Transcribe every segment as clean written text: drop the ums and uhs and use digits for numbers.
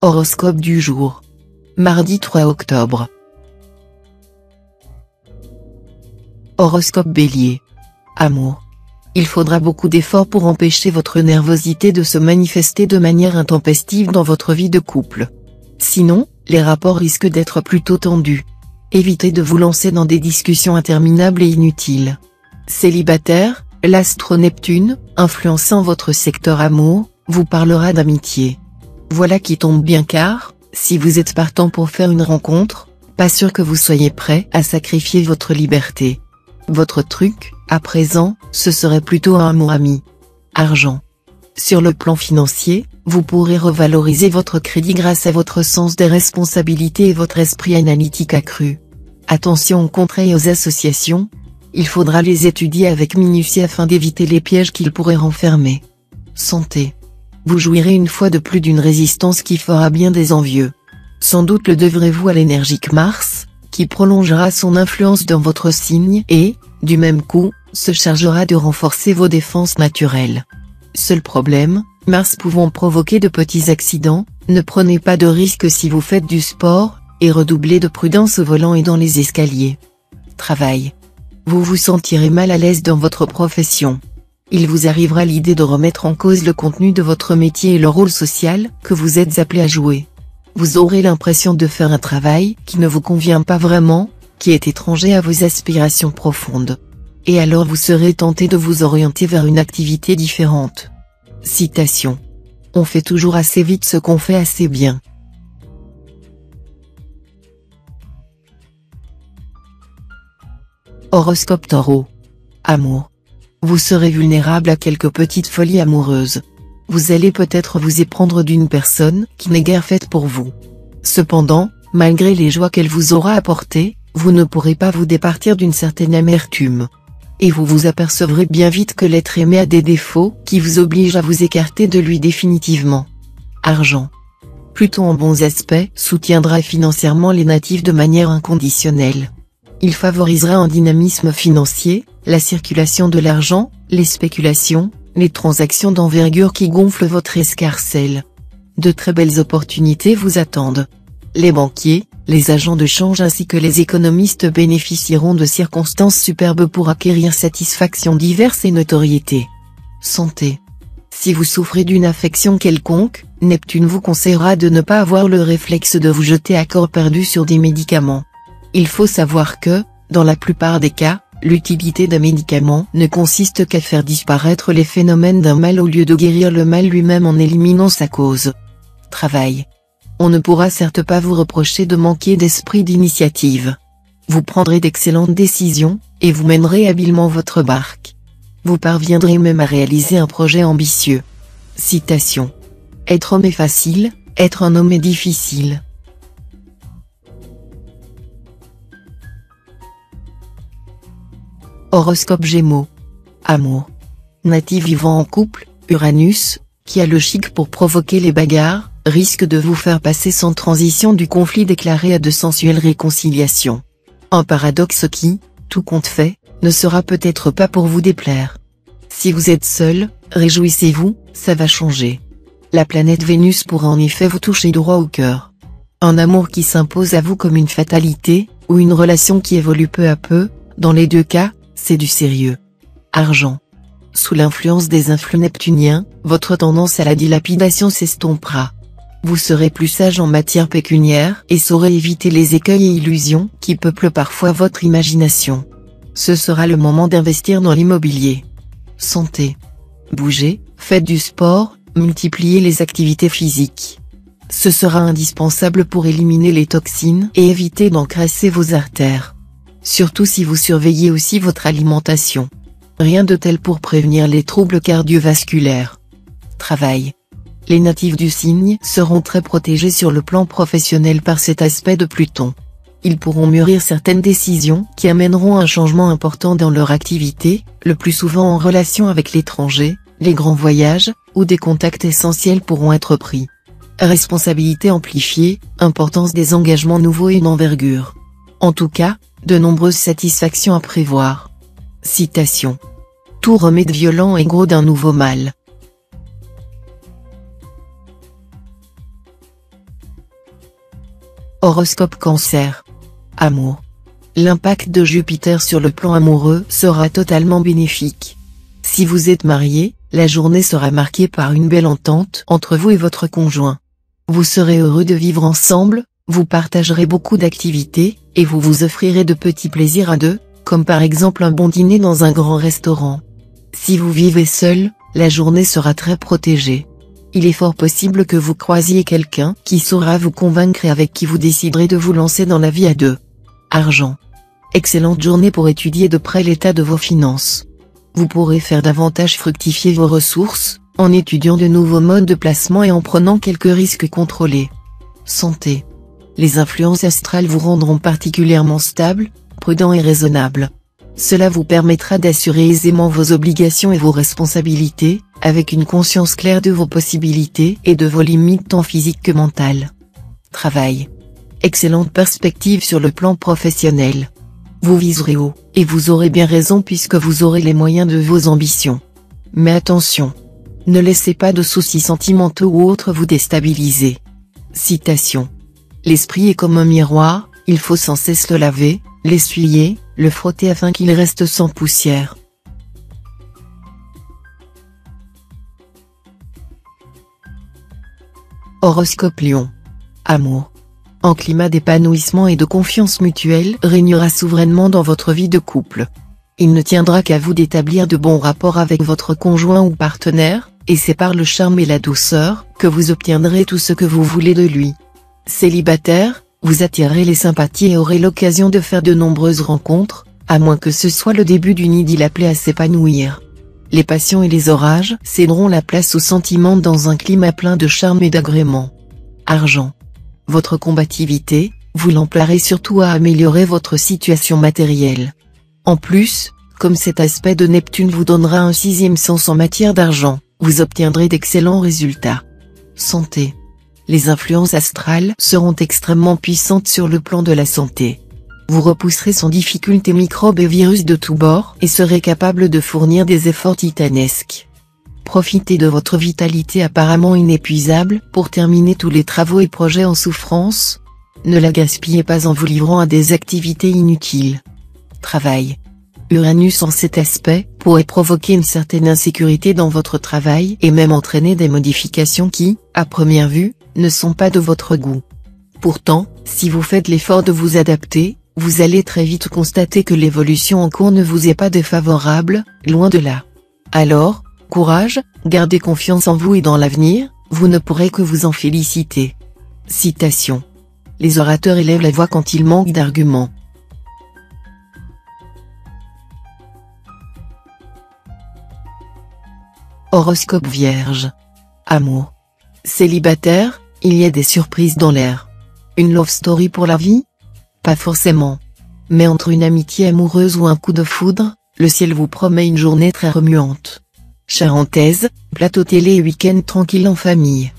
Horoscope du jour. Mardi 3 octobre. Horoscope Bélier. Amour. Il faudra beaucoup d'efforts pour empêcher votre nervosité de se manifester de manière intempestive dans votre vie de couple. Sinon, les rapports risquent d'être plutôt tendus. Évitez de vous lancer dans des discussions interminables et inutiles. Célibataire, l'astre Neptune, influençant votre secteur amour, vous parlera d'amitié. Voilà qui tombe bien car, si vous êtes partant pour faire une rencontre, pas sûr que vous soyez prêt à sacrifier votre liberté. Votre truc, à présent, ce serait plutôt un amour ami. Argent. Sur le plan financier, vous pourrez revaloriser votre crédit grâce à votre sens des responsabilités et votre esprit analytique accru. Attention aux contrats et aux associations, il faudra les étudier avec minutie afin d'éviter les pièges qu'ils pourraient renfermer. Santé. Vous jouirez une fois de plus d'une résistance qui fera bien des envieux. Sans doute le devrez-vous à l'énergique Mars, qui prolongera son influence dans votre signe et, du même coup, se chargera de renforcer vos défenses naturelles. Seul problème, Mars pouvant provoquer de petits accidents, ne prenez pas de risques si vous faites du sport, et redoublez de prudence au volant et dans les escaliers. Travail. Vous vous sentirez mal à l'aise dans votre profession. Il vous arrivera l'idée de remettre en cause le contenu de votre métier et le rôle social que vous êtes appelé à jouer. Vous aurez l'impression de faire un travail qui ne vous convient pas vraiment, qui est étranger à vos aspirations profondes. Et alors vous serez tenté de vous orienter vers une activité différente. Citation. On fait toujours assez vite ce qu'on fait assez bien. Horoscope Taureau. Amour. Vous serez vulnérable à quelques petites folies amoureuses. Vous allez peut-être vous éprendre d'une personne qui n'est guère faite pour vous. Cependant, malgré les joies qu'elle vous aura apportées, vous ne pourrez pas vous départir d'une certaine amertume. Et vous vous apercevrez bien vite que l'être aimé a des défauts qui vous obligent à vous écarter de lui définitivement. Argent. Pluton en bons aspects soutiendra financièrement les natifs de manière inconditionnelle. Il favorisera un dynamisme financier, la circulation de l'argent, les spéculations, les transactions d'envergure qui gonflent votre escarcelle. De très belles opportunités vous attendent. Les banquiers, les agents de change ainsi que les économistes bénéficieront de circonstances superbes pour acquérir satisfactions diverses et notoriété. Santé. Si vous souffrez d'une affection quelconque, Neptune vous conseillera de ne pas avoir le réflexe de vous jeter à corps perdu sur des médicaments. Il faut savoir que, dans la plupart des cas, l'utilité d'un médicament ne consiste qu'à faire disparaître les phénomènes d'un mal au lieu de guérir le mal lui-même en éliminant sa cause. Travail. On ne pourra certes pas vous reprocher de manquer d'esprit d'initiative. Vous prendrez d'excellentes décisions, et vous mènerez habilement votre barque. Vous parviendrez même à réaliser un projet ambitieux. Citation. Être homme est facile, être un homme est difficile. Horoscope Gémeaux. Amour. Natif vivant en couple, Uranus, qui a le chic pour provoquer les bagarres, risque de vous faire passer sans transition du conflit déclaré à de sensuelles réconciliations. Un paradoxe qui, tout compte fait, ne sera peut-être pas pour vous déplaire. Si vous êtes seul, réjouissez-vous, ça va changer. La planète Vénus pourra en effet vous toucher droit au cœur. Un amour qui s'impose à vous comme une fatalité, ou une relation qui évolue peu à peu, dans les deux cas, c'est du sérieux. Argent. Sous l'influence des influx neptuniens, votre tendance à la dilapidation s'estompera. Vous serez plus sage en matière pécuniaire et saurez éviter les écueils et illusions qui peuplent parfois votre imagination. Ce sera le moment d'investir dans l'immobilier. Santé. Bougez, faites du sport, multipliez les activités physiques. Ce sera indispensable pour éliminer les toxines et éviter d'encrasser vos artères. Surtout si vous surveillez aussi votre alimentation. Rien de tel pour prévenir les troubles cardiovasculaires. Travail. Les natifs du signe seront très protégés sur le plan professionnel par cet aspect de Pluton. Ils pourront mûrir certaines décisions qui amèneront un changement important dans leur activité, le plus souvent en relation avec l'étranger, les grands voyages, ou des contacts essentiels pourront être pris. Responsabilité amplifiée, importance des engagements nouveaux et d'envergure. En tout cas, de nombreuses satisfactions à prévoir. Citation. Tout remède violent est gros d'un nouveau mal. Horoscope Cancer. Amour. L'impact de Jupiter sur le plan amoureux sera totalement bénéfique. Si vous êtes marié, la journée sera marquée par une belle entente entre vous et votre conjoint. Vous serez heureux de vivre ensemble, vous partagerez beaucoup d'activités, et vous vous offrirez de petits plaisirs à deux, comme par exemple un bon dîner dans un grand restaurant. Si vous vivez seul, la journée sera très protégée. Il est fort possible que vous croisiez quelqu'un qui saura vous convaincre et avec qui vous déciderez de vous lancer dans la vie à deux. Argent. Excellente journée pour étudier de près l'état de vos finances. Vous pourrez faire davantage fructifier vos ressources, en étudiant de nouveaux modes de placement et en prenant quelques risques contrôlés. Santé. Les influences astrales vous rendront particulièrement stable, prudent et raisonnable. Cela vous permettra d'assurer aisément vos obligations et vos responsabilités, avec une conscience claire de vos possibilités et de vos limites tant physiques que mentales. Travail. Excellente perspective sur le plan professionnel. Vous viserez haut, et vous aurez bien raison puisque vous aurez les moyens de vos ambitions. Mais attention! Ne laissez pas de soucis sentimentaux ou autres vous déstabiliser. Citation. L'esprit est comme un miroir, il faut sans cesse le laver, l'essuyer, le frotter afin qu'il reste sans poussière. Horoscope Lion. Amour. Un climat d'épanouissement et de confiance mutuelle régnera souverainement dans votre vie de couple. Il ne tiendra qu'à vous d'établir de bons rapports avec votre conjoint ou partenaire, et c'est par le charme et la douceur que vous obtiendrez tout ce que vous voulez de lui. Célibataire, vous attirerez les sympathies et aurez l'occasion de faire de nombreuses rencontres, à moins que ce soit le début d'une idylle appelée à s'épanouir. Les passions et les orages céderont la place aux sentiments dans un climat plein de charme et d'agrément. Argent. Votre combativité, vous l'emploierez surtout à améliorer votre situation matérielle. En plus, comme cet aspect de Neptune vous donnera un sixième sens en matière d'argent, vous obtiendrez d'excellents résultats. Santé. Les influences astrales seront extrêmement puissantes sur le plan de la santé. Vous repousserez sans difficulté microbes et virus de tous bords et serez capable de fournir des efforts titanesques. Profitez de votre vitalité apparemment inépuisable pour terminer tous les travaux et projets en souffrance. Ne la gaspillez pas en vous livrant à des activités inutiles. Travail. Uranus en cet aspect pourrait provoquer une certaine insécurité dans votre travail et même entraîner des modifications qui, à première vue, ne sont pas de votre goût. Pourtant, si vous faites l'effort de vous adapter, vous allez très vite constater que l'évolution en cours ne vous est pas défavorable, loin de là. Alors, courage, gardez confiance en vous et dans l'avenir, vous ne pourrez que vous en féliciter. Citation. Les orateurs élèvent la voix quand ils manquent d'arguments. Horoscope Vierge. Amour. Célibataire, il y a des surprises dans l'air. Une love story pour la vie? Pas forcément. Mais entre une amitié amoureuse ou un coup de foudre, le ciel vous promet une journée très remuante. Charentaise, plateau télé et week-end tranquille en famille.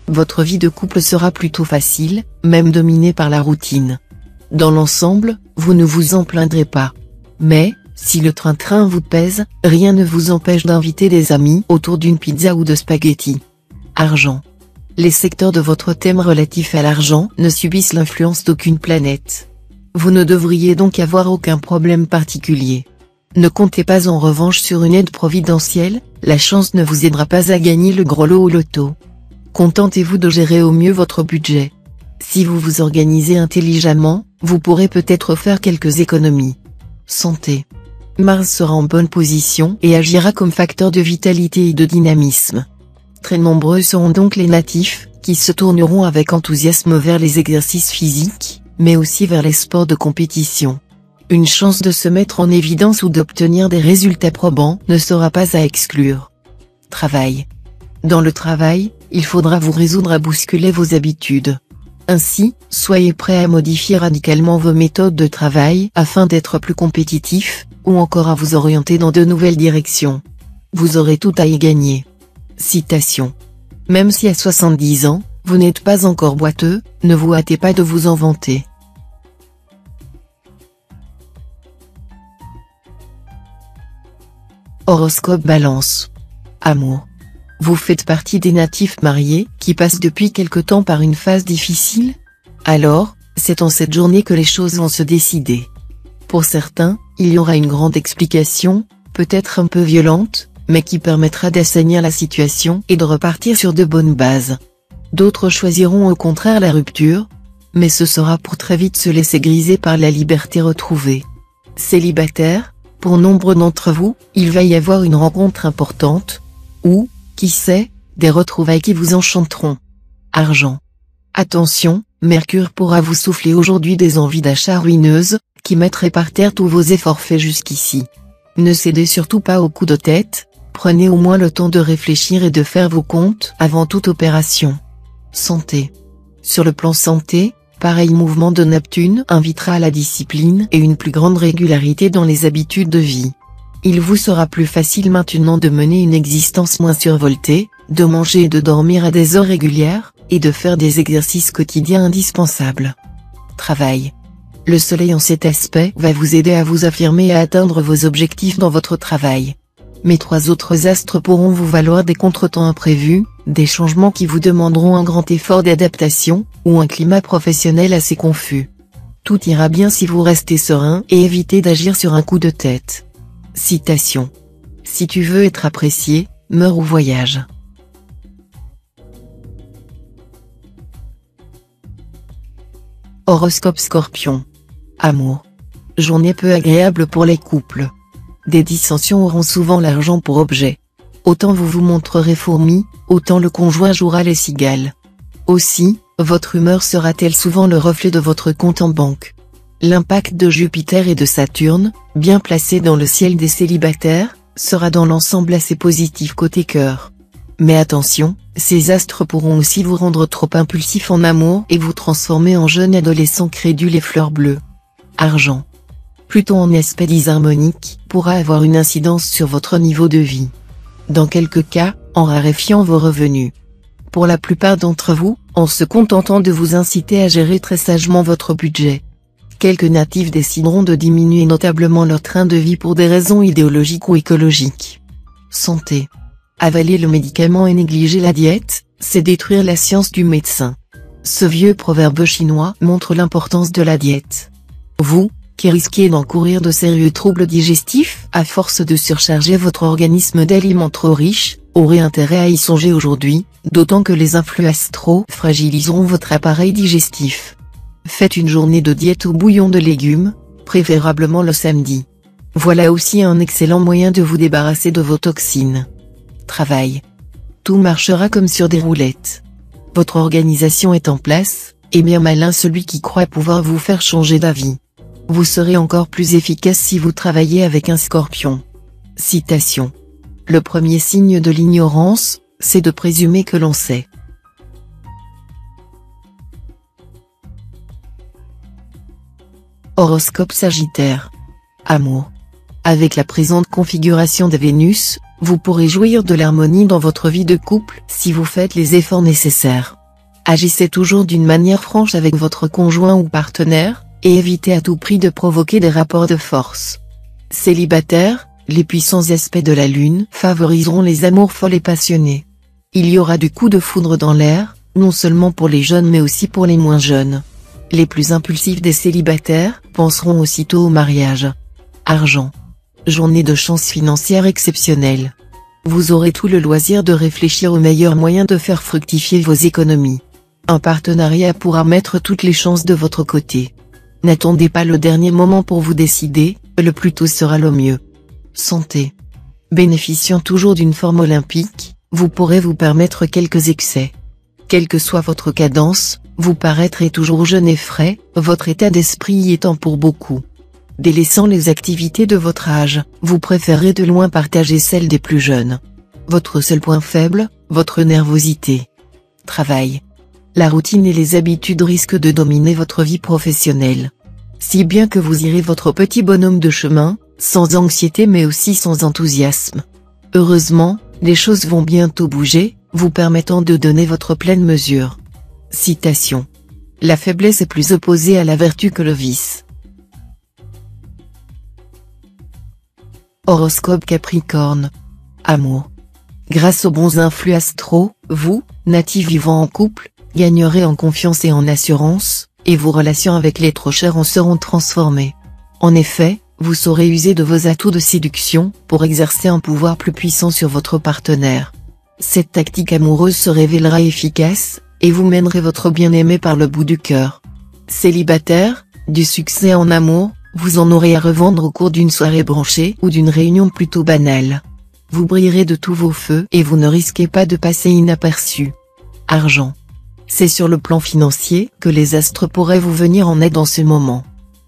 Votre vie de couple sera plutôt facile, même dominée par la routine. Dans l'ensemble, vous ne vous en plaindrez pas. Mais, si le train-train vous pèse, rien ne vous empêche d'inviter des amis autour d'une pizza ou de spaghettis. Argent. Les secteurs de votre thème relatif à l'argent ne subissent l'influence d'aucune planète. Vous ne devriez donc avoir aucun problème particulier. Ne comptez pas en revanche sur une aide providentielle, la chance ne vous aidera pas à gagner le gros lot au loto. Contentez-vous de gérer au mieux votre budget. Si vous vous organisez intelligemment, vous pourrez peut-être faire quelques économies. Santé. Mars sera en bonne position et agira comme facteur de vitalité et de dynamisme. Très nombreux seront donc les natifs, qui se tourneront avec enthousiasme vers les exercices physiques, mais aussi vers les sports de compétition. Une chance de se mettre en évidence ou d'obtenir des résultats probants ne sera pas à exclure. Travail. Dans le travail, il faudra vous résoudre à bousculer vos habitudes. Ainsi, soyez prêt à modifier radicalement vos méthodes de travail afin d'être plus compétitif, ou encore à vous orienter dans de nouvelles directions. Vous aurez tout à y gagner. Citation. Même si à 70 ans, vous n'êtes pas encore boiteux, ne vous hâtez pas de vous en vanter. Horoscope Balance. Amour. Vous faites partie des natifs mariés qui passent depuis quelque temps par une phase difficile? Alors, C'est en cette journée que les choses vont se décider. Pour certains, il y aura une grande explication, peut-être un peu violente, mais qui permettra d'assainir la situation et de repartir sur de bonnes bases. D'autres choisiront au contraire la rupture, mais ce sera pour très vite se laisser griser par la liberté retrouvée. Célibataire, pour nombre d'entre vous, il va y avoir une rencontre importante, ou, qui sait, des retrouvailles qui vous enchanteront. Argent. Attention, Mercure pourra vous souffler aujourd'hui des envies d'achat ruineuses, qui mettraient par terre tous vos efforts faits jusqu'ici. Ne cédez surtout pas aux coups de tête, prenez au moins le temps de réfléchir et de faire vos comptes avant toute opération. Santé. Sur le plan santé, pareil mouvement de Neptune invitera à la discipline et une plus grande régularité dans les habitudes de vie. Il vous sera plus facile maintenant de mener une existence moins survoltée, de manger et de dormir à des heures régulières, et de faire des exercices quotidiens indispensables. Travail. Le soleil en cet aspect va vous aider à vous affirmer et à atteindre vos objectifs dans votre travail. Mais 3 autres astres pourront vous valoir des contretemps imprévus, des changements qui vous demanderont un grand effort d'adaptation, ou un climat professionnel assez confus. Tout ira bien si vous restez serein et évitez d'agir sur un coup de tête. Citation. Si tu veux être apprécié, meurs ou voyage. Horoscope Scorpion. Amour. Journée peu agréable pour les couples. Des dissensions auront souvent l'argent pour objet. Autant vous vous montrerez fourmi, autant le conjoint jouera les cigales. Aussi, votre humeur sera-t-elle souvent le reflet de votre compte en banque. L'impact de Jupiter et de Saturne, bien placés dans le ciel des célibataires, sera dans l'ensemble assez positif côté cœur. Mais attention, ces astres pourront aussi vous rendre trop impulsif en amour et vous transformer en jeune adolescent crédule et fleur bleue. Argent. Pluton en aspect disharmonique pourra avoir une incidence sur votre niveau de vie. Dans quelques cas, en raréfiant vos revenus. Pour la plupart d'entre vous, en se contentant de vous inciter à gérer très sagement votre budget. Quelques natifs décideront de diminuer notablement leur train de vie pour des raisons idéologiques ou écologiques. Santé. Avaler le médicament et négliger la diète, c'est détruire la science du médecin. Ce vieux proverbe chinois montre l'importance de la diète. Vous, qui risquez d'encourir de sérieux troubles digestifs à force de surcharger votre organisme d'aliments trop riches, aurez intérêt à y songer aujourd'hui, d'autant que les influx astraux fragiliseront votre appareil digestif. Faites une journée de diète au bouillon de légumes, préférablement le samedi. Voilà aussi un excellent moyen de vous débarrasser de vos toxines. Travail. Tout marchera comme sur des roulettes. Votre organisation est en place, et bien malin celui qui croit pouvoir vous faire changer d'avis. Vous serez encore plus efficace si vous travaillez avec un Scorpion. Citation. Le premier signe de l'ignorance, c'est de présumer que l'on sait. Horoscope Sagittaire. Amour. Avec la présente configuration de Vénus, vous pourrez jouir de l'harmonie dans votre vie de couple si vous faites les efforts nécessaires. Agissez toujours d'une manière franche avec votre conjoint ou partenaire, et évitez à tout prix de provoquer des rapports de force. Célibataire, les puissants aspects de la Lune favoriseront les amours folles et passionnés. Il y aura du coup de foudre dans l'air, non seulement pour les jeunes mais aussi pour les moins jeunes. Les plus impulsifs des célibataires penseront aussitôt au mariage. Argent. Journée de chance financière exceptionnelle. Vous aurez tout le loisir de réfléchir aux meilleurs moyens de faire fructifier vos économies. Un partenariat pourra mettre toutes les chances de votre côté. N'attendez pas le dernier moment pour vous décider, le plus tôt sera le mieux. Santé. Bénéficiant toujours d'une forme olympique, vous pourrez vous permettre quelques excès. Quelle que soit votre cadence, vous paraîtrez toujours jeune et frais, votre état d'esprit y étant pour beaucoup. Délaissant les activités de votre âge, vous préférez de loin partager celles des plus jeunes. Votre seul point faible, votre nervosité. Travail. La routine et les habitudes risquent de dominer votre vie professionnelle. Si bien que vous irez votre petit bonhomme de chemin, sans anxiété mais aussi sans enthousiasme. Heureusement, les choses vont bientôt bouger, vous permettant de donner votre pleine mesure. Citation. La faiblesse est plus opposée à la vertu que le vice. Horoscope Capricorne. Amour. Grâce aux bons influx astraux, vous, natifs vivant en couple, gagnerez en confiance et en assurance, et vos relations avec les trop chers en seront transformées. En effet, vous saurez user de vos atouts de séduction pour exercer un pouvoir plus puissant sur votre partenaire. Cette tactique amoureuse se révélera efficace, et vous mènerez votre bien-aimé par le bout du cœur. Célibataire, du succès en amour, vous en aurez à revendre au cours d'une soirée branchée ou d'une réunion plutôt banale. Vous brillerez de tous vos feux et vous ne risquez pas de passer inaperçu. Argent. C'est sur le plan financier que les astres pourraient vous venir en aide en ce moment.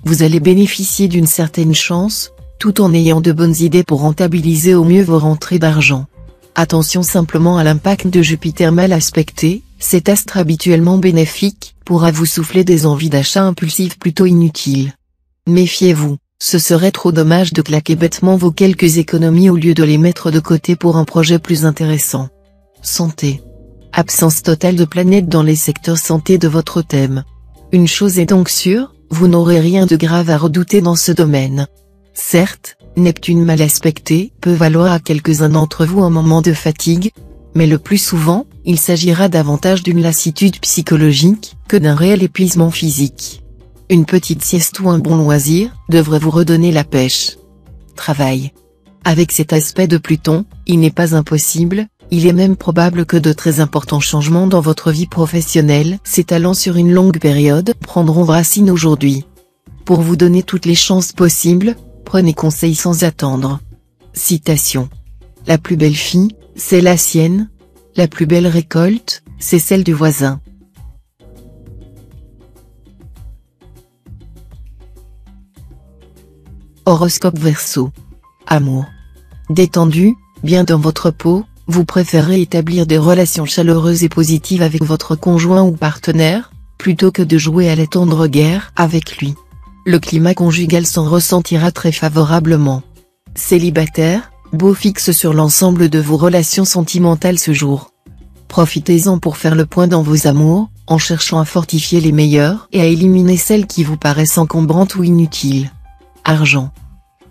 Vous allez bénéficier d'une certaine chance, tout en ayant de bonnes idées pour rentabiliser au mieux vos rentrées d'argent. Attention simplement à l'impact de Jupiter mal aspecté, cet astre habituellement bénéfique pourra vous souffler des envies d'achat impulsifs plutôt inutiles. Méfiez-vous, ce serait trop dommage de claquer bêtement vos quelques économies au lieu de les mettre de côté pour un projet plus intéressant. Santé. Absence totale de planètes dans les secteurs santé de votre thème. Une chose est donc sûre, vous n'aurez rien de grave à redouter dans ce domaine. Certes, Neptune mal aspecté peut valoir à quelques-uns d'entre vous un moment de fatigue, mais le plus souvent, il s'agira davantage d'une lassitude psychologique que d'un réel épuisement physique. Une petite sieste ou un bon loisir devrait vous redonner la pêche. Travail. Avec cet aspect de Pluton, il n'est pas impossible, il est même probable que de très importants changements dans votre vie professionnelle s'étalant sur une longue période prendront racine aujourd'hui. Pour vous donner toutes les chances possibles, prenez conseil sans attendre. Citation. La plus belle fille, c'est la sienne. La plus belle récolte, c'est celle du voisin. Horoscope Verseau. Amour. Détendu, bien dans votre peau, vous préférez établir des relations chaleureuses et positives avec votre conjoint ou partenaire, plutôt que de jouer à la tendre guerre avec lui. Le climat conjugal s'en ressentira très favorablement. Célibataire, beau fixe sur l'ensemble de vos relations sentimentales ce jour. Profitez-en pour faire le point dans vos amours, en cherchant à fortifier les meilleures et à éliminer celles qui vous paraissent encombrantes ou inutiles. Argent.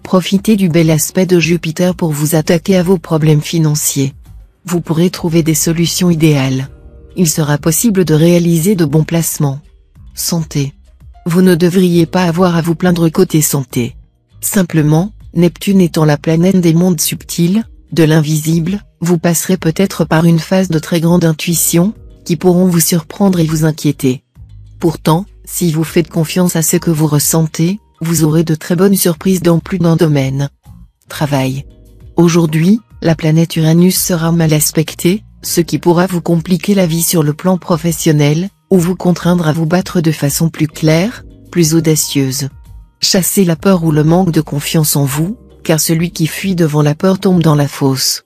Profitez du bel aspect de Jupiter pour vous attaquer à vos problèmes financiers. Vous pourrez trouver des solutions idéales. Il sera possible de réaliser de bons placements. Santé. Vous ne devriez pas avoir à vous plaindre côté santé. Simplement, Neptune étant la planète des mondes subtils, de l'invisible, vous passerez peut-être par une phase de très grande intuition, qui pourront vous surprendre et vous inquiéter. Pourtant, si vous faites confiance à ce que vous ressentez, vous aurez de très bonnes surprises dans plus d'un domaine. Travail. Aujourd'hui, la planète Uranus sera mal aspectée, ce qui pourra vous compliquer la vie sur le plan professionnel, ou vous contraindre à vous battre de façon plus claire, plus audacieuse. Chassez la peur ou le manque de confiance en vous, car celui qui fuit devant la peur tombe dans la fosse.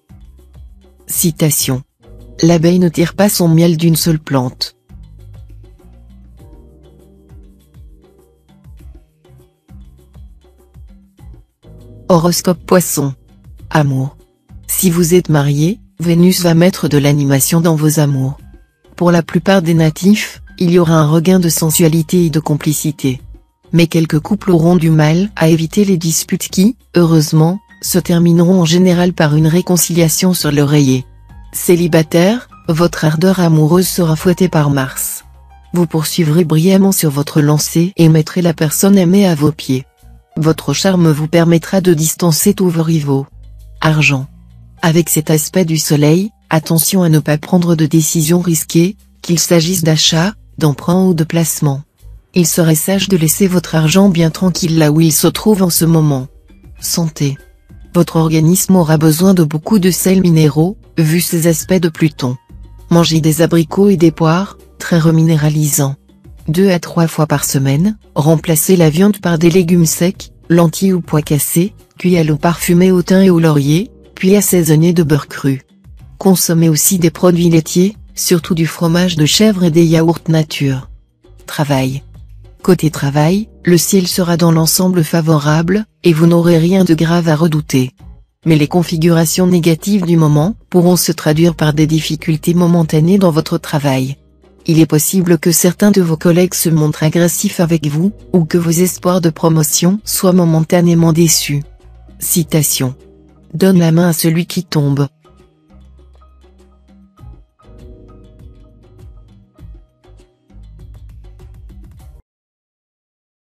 Citation. L'abeille ne tire pas son miel d'une seule plante. Horoscope Poisson. Amour. Si vous êtes marié, Vénus va mettre de l'animation dans vos amours. Pour la plupart des natifs, il y aura un regain de sensualité et de complicité. Mais quelques couples auront du mal à éviter les disputes qui, heureusement, se termineront en général par une réconciliation sur l'oreiller. Célibataire, votre ardeur amoureuse sera fouettée par Mars. Vous poursuivrez brillamment sur votre lancée et mettrez la personne aimée à vos pieds. Votre charme vous permettra de distancer tous vos rivaux. Argent. Avec cet aspect du soleil, attention à ne pas prendre de décisions risquées, qu'il s'agisse d'achat, d'emprunt ou de placement. Il serait sage de laisser votre argent bien tranquille là où il se trouve en ce moment. Santé. Votre organisme aura besoin de beaucoup de sels minéraux, vu ces aspects de Pluton. Mangez des abricots et des poires, très reminéralisants. 2 à 3 fois par semaine, remplacez la viande par des légumes secs, lentilles ou pois cassés, cuits à l'eau parfumée au thym et au laurier, puis assaisonnés de beurre cru. Consommez aussi des produits laitiers, surtout du fromage de chèvre et des yaourts nature. Travail. Côté travail, le ciel sera dans l'ensemble favorable, et vous n'aurez rien de grave à redouter. Mais les configurations négatives du moment pourront se traduire par des difficultés momentanées dans votre travail. Il est possible que certains de vos collègues se montrent agressifs avec vous, ou que vos espoirs de promotion soient momentanément déçus. Citation. Donne la main à celui qui tombe,